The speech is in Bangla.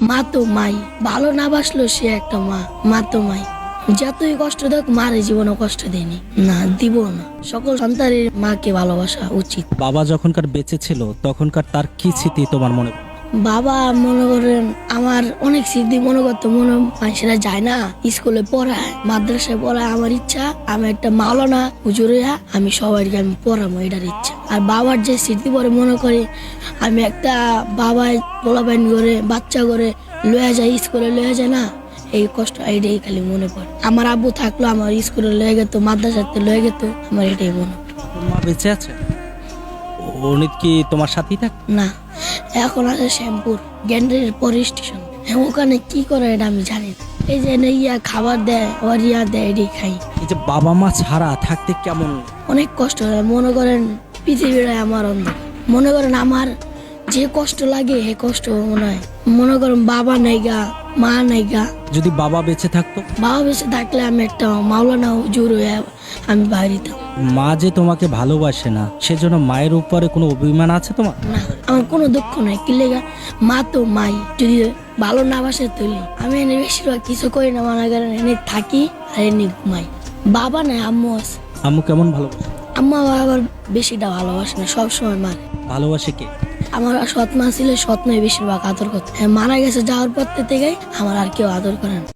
মা তো মাই, ভালো না বাসলেও সে একটা মা। মা তো মাই, যতই কষ্ট দেখ মারে জীবনে কষ্ট দেয়নি, না দিব না। সকল সন্তানের মাকে ভালোবাসা উচিত। বাবা যখনকার বেঁচে ছিল তখনকার তার কি স্মৃতি তোমার মনে পড়ে? বাবা মনে করেন আমার অনেক স্মৃতি মনে করতো, মনে মানুষেরা যায় না স্কুলে পড়ায়, মাদ্রাসায় পড়ায়। আমার ইচ্ছা আমি একটা মাওলানা হুজুর হইয়া আমি সবাইকে আমি পড়াবো, এটার ইচ্ছা। আর বাবার যে স্মৃতি পরে মনে করি আমি একটা বাবায় পোলাপাইন করে বাচ্চা করে লয়ে যায়, স্কুলে লয়ে যায় না, এই কষ্ট এটাই খালি মনে পড়ে। আমার আব্বু থাকলো আমার স্কুলে লয়ে গেত, মাদ্রাসাতে লয়ে গেত, আমার এটাই মনে পড়ে। তোর মা বেঁচে আছে? উনি কি তোমার সাথেই থাকে? না, এখন আছে শ্যামপুর গ্যান্ডারের পরে স্টেশন। ওখানে কি করে এটা আমি জানি না। এই যে ইয়া খাবার দেয় আবার ইয়া দেয়, এটাই খাই। এই যে বাবা মা ছাড়া থাকতে কেমন? অনেক কষ্ট হয়। মনে করেন পৃথিবীটা আমার অন্ধকার। মনে করেন আমার যে কষ্ট লাগে এই কষ্ট মনে হয়, মনে করেন বাবা নাই গা, মা নাই গা। যদি বাবা বেঁচে থাকতো? বাবা বেঁচে থাকলে আমি একটা মাওলানা হুজুর হয়ে আমি বাইরে দিতাম। মা যে তোমাকে ভালোবাসে না সেজন্য মায়ের উপরে কোনো অভিমান আছে তোমার? না, আমার কোনো দুঃখ নাই। কি লেগা, মা তো মাই, যদি ভালো না বাসে তুলি আমি এনে বেশিরভাগ কিছু করি না, মনে করেন এনে থাকি আর এনে ঘুমাই। বাবা নাই, আম্মু আছে। আম্মু কেমন ভালোবাসে? আম্মা আবার বেশিটা ভালোবাসে না, সবসময় মারে। ভালোবাসে কে? আমার সৎ মা ছিল, সৎ মাই বেশিরভাগ আদর করতে। মারা গেছে, যাওয়ার পর থেকে আমার আর কেউ আদর করে না।